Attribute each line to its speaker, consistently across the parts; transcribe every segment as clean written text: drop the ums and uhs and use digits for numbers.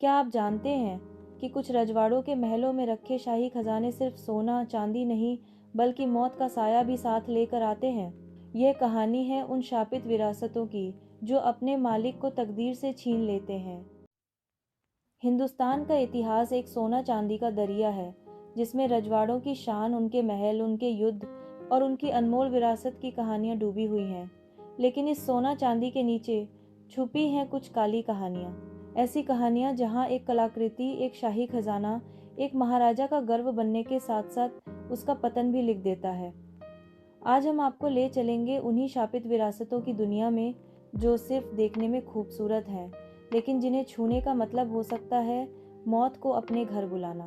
Speaker 1: क्या आप जानते हैं कि कुछ रजवाड़ों के महलों में रखे शाही खजाने सिर्फ सोना चांदी नहीं बल्कि मौत का साया भी साथ लेकर आते हैं। यह कहानी है उन शापित विरासतों की जो अपने मालिक को तकदीर से छीन लेते हैं। हिंदुस्तान का इतिहास एक सोना चांदी का दरिया है जिसमें रजवाड़ों की शान, उनके महल, उनके युद्ध और उनकी अनमोल विरासत की कहानियां डूबी हुई हैं। लेकिन इस सोना चांदी के नीचे छुपी हैं कुछ काली कहानियां। ऐसी कहानियां जहां एक कलाकृति, एक शाही खजाना, एक महाराजा का गर्व बनने के साथ साथ उसका पतन भी लिख देता है। आज हम आपको ले चलेंगे उन्हीं शापित विरासतों की दुनिया में जो सिर्फ देखने में खूबसूरत हैं, लेकिन जिन्हें छूने का मतलब हो सकता है मौत को अपने घर बुलाना।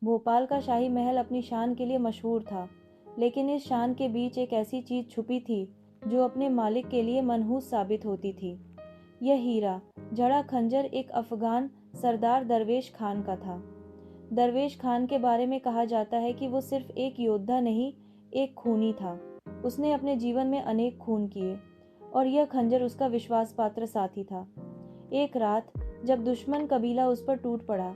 Speaker 1: भोपाल का शाही महल अपनी शान के लिए मशहूर था, लेकिन इस शान के बीच एक ऐसी चीज छुपी थी जो अपने मालिक के लिए मनहूस साबित होती थी। यह हीरा जड़ा खंजर एक अफगान सरदार दरवेश खान का था। दरवेश खान के बारे में कहा जाता है कि वो सिर्फ एक योद्धा नहीं, एक खूनी था। उसने अपने जीवन में अनेक खून किए और यह खंजर उसका विश्वास पात्र साथी था। एक रात जब दुश्मन कबीला उस पर टूट पड़ा,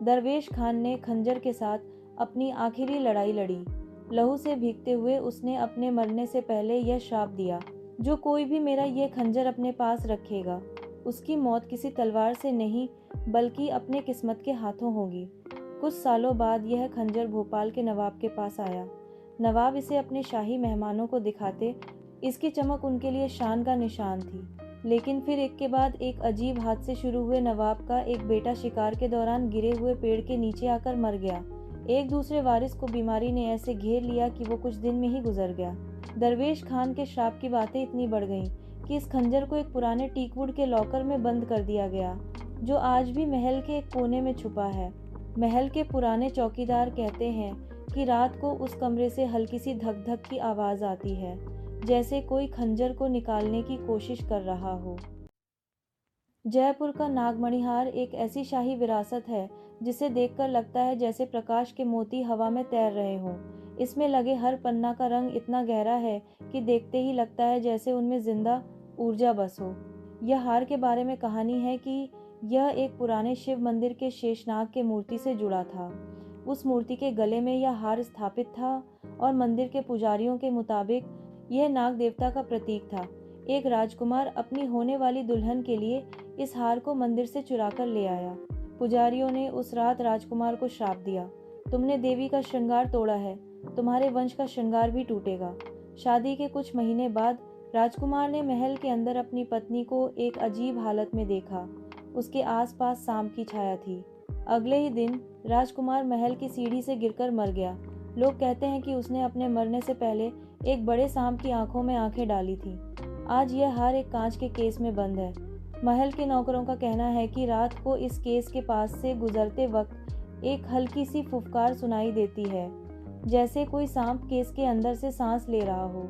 Speaker 1: दरवेश खान ने खंजर के साथ अपनी आखिरी लड़ाई लड़ी। लहू से भीगते हुए उसने अपने मरने से पहले यह श्राप दिया, जो कोई भी मेरा यह खंजर अपने पास रखेगा, उसकी मौत किसी तलवार से नहीं बल्कि अपने किस्मत के हाथों होगी। कुछ सालों बाद यह खंजर भोपाल के नवाब के पास आया। नवाब इसे अपने शाही मेहमानों को दिखाते। इसकी चमक उनके लिए शान का निशान थी। लेकिन फिर एक के बाद एक अजीब हादसे शुरू हुए। नवाब का एक बेटा शिकार के दौरान गिरे हुए पेड़ के नीचे आकर मर गया। एक दूसरे वारिस को बीमारी ने ऐसे घेर लिया कि वो कुछ दिन में ही गुजर गया। दरवेश खान के श्राप की बातें इतनी बढ़ गईं कि इस खंजर को एक पुराने टीकवुड के लॉकर में बंद कर दिया गया, जो आज भी महल के एक कोने में छुपा है। महल के पुराने चौकीदार कहते हैं कि रात को उस कमरे से हल्की सी धक धक की आवाज आती है, जैसे कोई खंजर को निकालने की कोशिश कर रहा हो। जयपुर का नागमणिहार एक ऐसी शाही विरासत है जिसे देखकर लगता है जैसे प्रकाश के मोती हवा में तैर रहे हों। इसमें लगे हर पन्ना का रंग इतना गहरा है कि देखते ही लगता है जैसे उनमें जिंदा ऊर्जा बस हो। यह हार के बारे में कहानी है कि यह एक पुराने शिव मंदिर के शेषनाग के मूर्ति से जुड़ा था। उस मूर्ति के गले में यह हार स्थापित था और मंदिर के पुजारियों के मुताबिक यह नाग देवता का प्रतीक था। एक राजकुमार अपनी होने वाली दुल्हन के लिए इस हार को मंदिर से चुराकर ले आया। पुजारियों ने उस रात राजकुमार को श्राप दिया, तुमने देवी का श्रृंगार तोड़ा है, तुम्हारे वंश का श्रृंगार भी टूटेगा। शादी के कुछ महीने बाद राजकुमार ने महल के अंदर अपनी पत्नी को एक अजीब हालत में देखा। उसके आसपास सांप की छाया थी। अगले ही दिन राजकुमार महल की सीढ़ी से गिरकर मर गया। लोग कहते हैं कि उसने अपने मरने से पहले एक बड़े सांप की आंखों में आंखें डाली थी। आज यह हार एक कांच के केस में बंद है। महल के नौकरों का कहना है कि रात को इस केस के पास से गुजरते वक्त एक हल्की सी फुफकार सुनाई देती है, जैसे कोई सांप केस के अंदर से सांस ले रहा हो।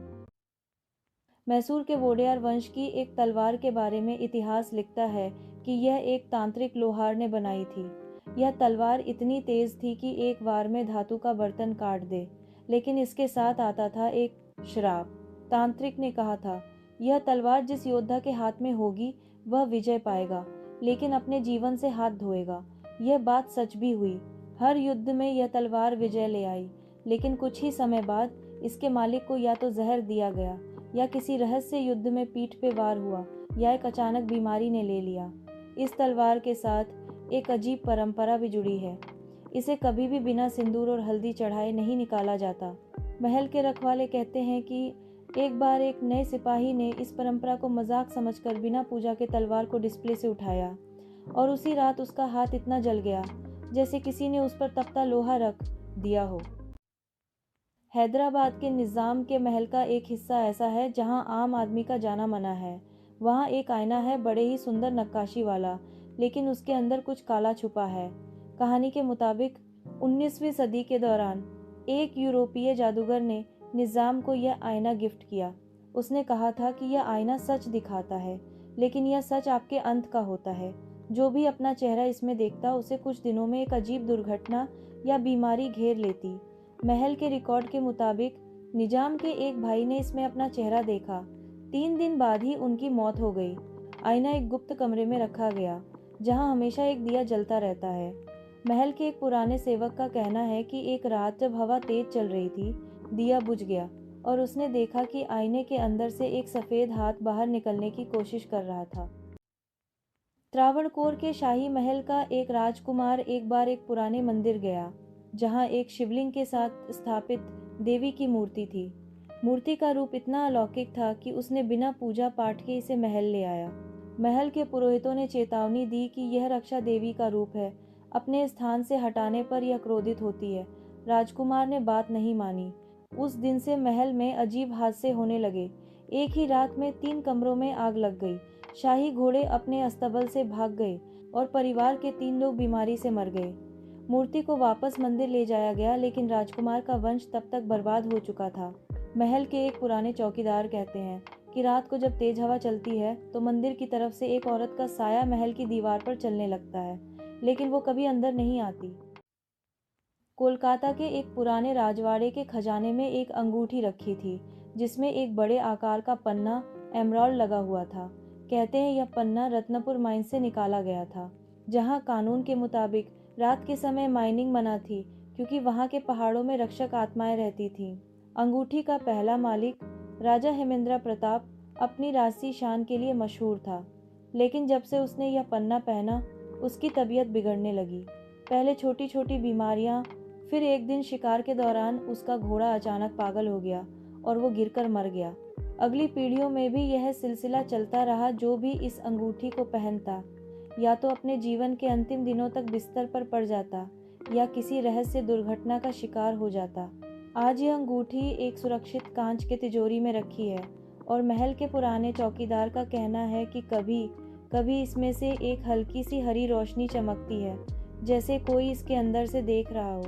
Speaker 1: मैसूर के वोडेयार वंश की एक तलवार के बारे में इतिहास लिखता है कि यह एक तांत्रिक लोहार ने बनाई थी। यह तलवार इतनी तेज थी कि एक वार में धातु का बर्तन काट दे, लेकिन इसके साथ आता था एक श्राप। तांत्रिक ने कहा था, यह तलवार जिस योद्धा के हाथ में होगी वह विजय पाएगा, लेकिन अपने जीवन से हाथ धोएगा। यह बात सच भी हुई। हर युद्ध में यह तलवार विजय ले आई, लेकिन कुछ ही समय बाद इसके मालिक को या तो जहर दिया गया, या किसी रहस्य युद्ध में पीठ पे वार हुआ, या एक अचानक बीमारी ने ले लिया। इस तलवार के साथ एक अजीब परंपरा भी जुड़ी है। इसे कभी भी बिना सिंदूर और हल्दी चढ़ाए नहीं निकाला जाता। महल के रखवाले कहते हैं कि एक बार एक नए सिपाही ने इस परंपरा को मजाक समझकर बिना पूजा के तलवार को डिस्प्ले से उठाया, और उसी रात उसका हाथ इतना जल गया जैसे किसी ने उस पर तपता लोहा रख दिया हो। हैदराबाद के निज़ाम के महल का एक हिस्सा ऐसा है जहां आम आदमी का जाना मना है। वहां एक आईना है, बड़े ही सुंदर नक्काशी वाला, लेकिन उसके अंदर कुछ काला छुपा है। कहानी के मुताबिक 19वीं सदी के दौरान एक यूरोपीय जादूगर ने निज़ाम को यह आईना गिफ्ट किया। उसने कहा था कि यह आईना सच दिखाता है, लेकिन यह सच आपके अंत का होता है। जो भी अपना चेहरा इसमें देखता उसे कुछ दिनों में एक अजीब दुर्घटना या बीमारी घेर लेती। महल के रिकॉर्ड के मुताबिक निजाम के एक भाई ने इसमें अपना चेहरा देखा। 3 दिन बाद ही उनकी मौत हो गई। आईना एक गुप्त कमरे में रखा गया, जहाँ हमेशा एक दिया जलता रहता है। महल के एक पुराने सेवक का कहना है कि एक रात जब हवा तेज चल रही थी, दिया बुझ गया और उसने देखा कि आईने के अंदर से एक सफ़ेद हाथ बाहर निकलने की कोशिश कर रहा था। त्रावणकोर के शाही महल का एक राजकुमार एक बार एक पुराने मंदिर गया, जहाँ एक शिवलिंग के साथ स्थापित देवी की मूर्ति थी। मूर्ति का रूप इतना अलौकिक था कि उसने बिना पूजा पाठ के इसे महल ले आया। महल के पुरोहितों ने चेतावनी दी कि यह रक्षा देवी का रूप है, अपने स्थान से हटाने पर यह क्रोधित होती है। राजकुमार ने बात नहीं मानी। उस दिन से महल में अजीब हादसे होने लगे। एक ही रात में 3 कमरों में आग लग गई। शाही घोड़े अपने अस्तबल से भाग गए और परिवार के 3 लोग बीमारी से मर गए। मूर्ति को वापस मंदिर ले जाया गया, लेकिन राजकुमार का वंश तब तक बर्बाद हो चुका था। महल के एक पुराने चौकीदार कहते हैं कि रात को जब तेज हवा चलती है तो मंदिर की तरफ से एक औरत का साया महल की दीवार पर चलने लगता है, लेकिन वो कभी अंदर नहीं आती। कोलकाता के एक पुराने राजवाड़े के खजाने में एक अंगूठी रखी थी, जिसमें एक बड़े आकार का पन्ना एमराल्ड लगा हुआ था। कहते हैं यह पन्ना रत्नपुर माइन से निकाला गया था, जहां कानून के मुताबिक रात के समय माइनिंग मना थी, क्योंकि वहां के पहाड़ों में रक्षक आत्माएं रहती थीं। अंगूठी का पहला मालिक राजा हेमेंद्र प्रताप अपनी राजसी शान के लिए मशहूर था, लेकिन जब से उसने यह पन्ना पहना, उसकी तबीयत बिगड़ने लगी। पहले छोटी छोटी बीमारियां, फिर एक दिन शिकार के दौरान उसका घोड़ा अचानक पागल हो गया और वो गिरकर मर गया। अगली पीढ़ियों में भी यह सिलसिला चलता रहा। जो भी इस अंगूठी को पहनता, या तो अपने जीवन के अंतिम दिनों तक बिस्तर पर पड़ जाता या किसी रहस्य दुर्घटना का शिकार हो जाता। आज यह अंगूठी एक सुरक्षित कांच के तिजोरी में रखी है और महल के पुराने चौकीदार का कहना है कि कभी कभी इसमें से एक हल्की सी हरी रोशनी चमकती है, जैसे कोई इसके अंदर से देख रहा हो।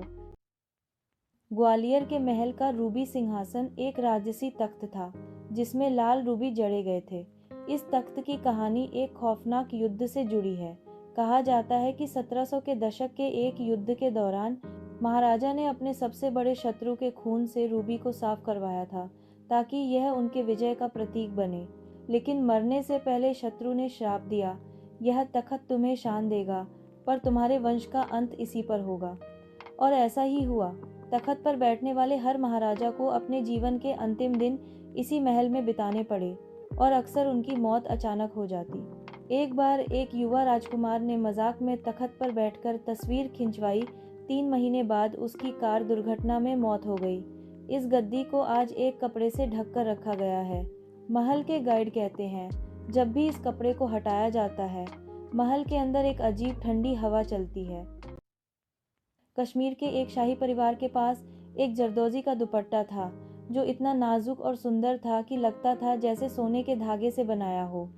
Speaker 1: ग्वालियर के महल का रूबी सिंहासन एक राजसी तख्त था, जिसमें लाल रूबी जड़े गए थे। इस तख्त की कहानी एक खौफनाक युद्ध से जुड़ी है। कहा जाता है कि 1700 के दशक के एक युद्ध के दौरान महाराजा ने अपने सबसे बड़े शत्रु के खून से रूबी को साफ करवाया था, ताकि यह उनके विजय का प्रतीक बने। लेकिन मरने से पहले शत्रु ने श्राप दिया, यह तख्त तुम्हें शान देगा, पर तुम्हारे वंश का अंत इसी पर होगा। और ऐसा ही हुआ। तख्त पर बैठने वाले हर महाराजा को अपने जीवन के अंतिम दिन इसी महल में बिताने पड़े और अक्सर उनकी मौत अचानक हो जाती। एक बार एक युवा राजकुमार ने मजाक में तख्त पर बैठकर तस्वीर खिंचवाई। 3 महीने बाद उसकी कार दुर्घटना में मौत हो गई। इस गद्दी को आज एक कपड़े से ढककर रखा गया है। महल के गाइड कहते हैं, जब भी इस कपड़े को हटाया जाता है, महल के अंदर एक अजीब ठंडी हवा चलती है। कश्मीर के एक शाही परिवार के पास एक जरदोजी का दुपट्टा था, जो इतना नाजुक और सुंदर था कि लगता था जैसे सोने के धागे से बनाया हो।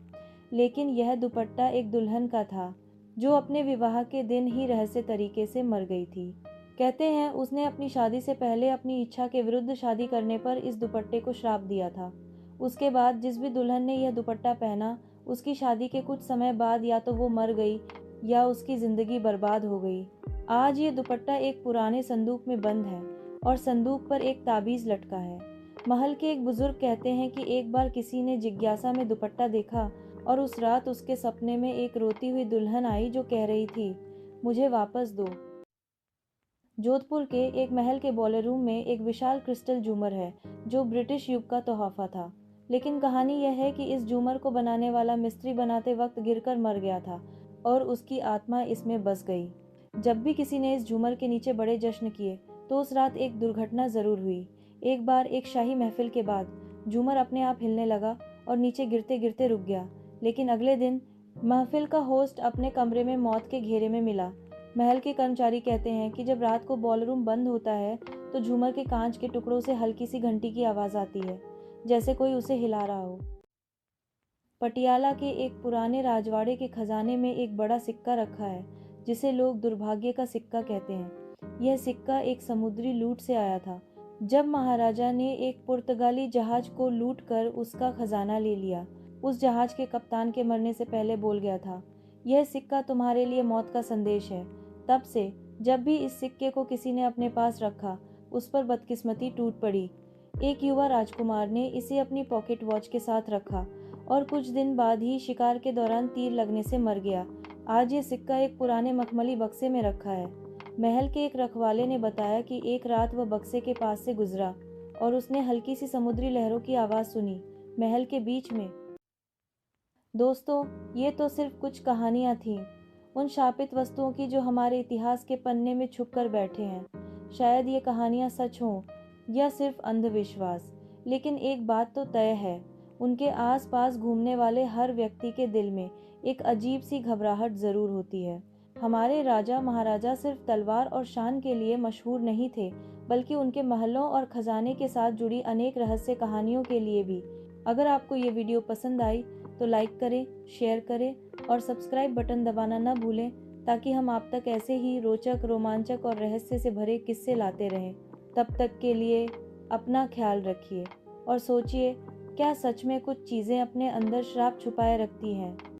Speaker 1: लेकिन यह दुपट्टा एक दुल्हन का था, जो अपने विवाह के दिन ही रहस्य तरीके से मर गई थी। कहते हैं उसने अपनी शादी से पहले अपनी इच्छा के विरुद्ध शादी करने पर इस दुपट्टे को श्राप दिया था। उसके बाद जिस भी दुल्हन ने यह दुपट्टा पहना, उसकी शादी के कुछ समय बाद या तो वो मर गई या उसकी जिंदगी बर्बाद हो गई। आज ये दुपट्टा एक पुराने संदूक में बंद है और संदूक पर एक ताबीज लटका है। महल के एक बुजुर्ग कहते हैं कि एक बार किसी ने जिज्ञासा में दुपट्टा देखा और उस रात उसके सपने में एक रोती हुई दुल्हन आई जो कह रही थी, मुझे वापस दो। जोधपुर के एक महल के बॉयलर रूम में एक विशाल क्रिस्टल झूमर है, जो ब्रिटिश युग का तोहफा था। लेकिन कहानी यह है कि इस झूमर को बनाने वाला मिस्त्री बनाते वक्त गिरकर मर गया था और उसकी आत्मा इसमें बस गई। जब भी किसी ने इस झूमर के नीचे बड़े जश्न किए, तो उस रात एक दुर्घटना जरूर हुई। एक बार एक शाही महफिल के बाद झूमर अपने आप हिलने लगा और नीचे गिरते गिरते रुक गया। लेकिन अगले दिन महफिल का होस्ट अपने कमरे में मौत के घेरे में मिला। महल के कर्मचारी कहते हैं कि जब रात को बॉल रूम बंद होता है, तो झूमर के कांच के टुकड़ों से हल्की सी घंटी की आवाज़ आती है, जैसे कोई उसे हिला रहा हो। पटियाला के एक पुराने राजवाड़े के खजाने में एक बड़ा सिक्का रखा है, जिसे लोग दुर्भाग्य का सिक्का कहते हैं। यह सिक्का एक समुद्री लूट से आया था, जब महाराजा ने एक पुर्तगाली जहाज को लूट कर उसका खजाना ले लिया। उस जहाज के कप्तान के मरने से पहले बोल गया था, यह सिक्का तुम्हारे लिए मौत का संदेश है। तब से जब भी इस सिक्के को किसी ने अपने पास रखा, उस पर बदकिस्मती टूट पड़ी। एक युवा राजकुमार ने इसे अपनी पॉकेट वॉच के साथ रखा और कुछ दिन बाद ही शिकार के दौरान तीर लगने से मर गया। आज ये सिक्का एक पुराने मखमली बक्से में रखा है। महल के एक रखवाले ने बताया कि एक रात वह बक्से के पास से गुजरा और उसने हल्की सी समुद्री लहरों की आवाज़ सुनी, महल के बीच में। दोस्तों, ये तो सिर्फ कुछ कहानियाँ थीं, उन शापित वस्तुओं की जो हमारे इतिहास के पन्ने में छुप कर बैठे हैं। शायद ये कहानियाँ सच हों या सिर्फ अंधविश्वास, लेकिन एक बात तो तय है, उनके आसपास घूमने वाले हर व्यक्ति के दिल में एक अजीब सी घबराहट ज़रूर होती है। हमारे राजा महाराजा सिर्फ तलवार और शान के लिए मशहूर नहीं थे, बल्कि उनके महलों और खजाने के साथ जुड़ी अनेक रहस्य कहानियों के लिए भी। अगर आपको ये वीडियो पसंद आई तो लाइक करें, शेयर करें और सब्सक्राइब बटन दबाना न भूलें, ताकि हम आप तक ऐसे ही रोचक, रोमांचक और रहस्य से भरे किस्से लाते रहें। तब तक के लिए अपना ख्याल रखिए और सोचिए, क्या सच में कुछ चीज़ें अपने अंदर श्राप छुपाए रखती हैं।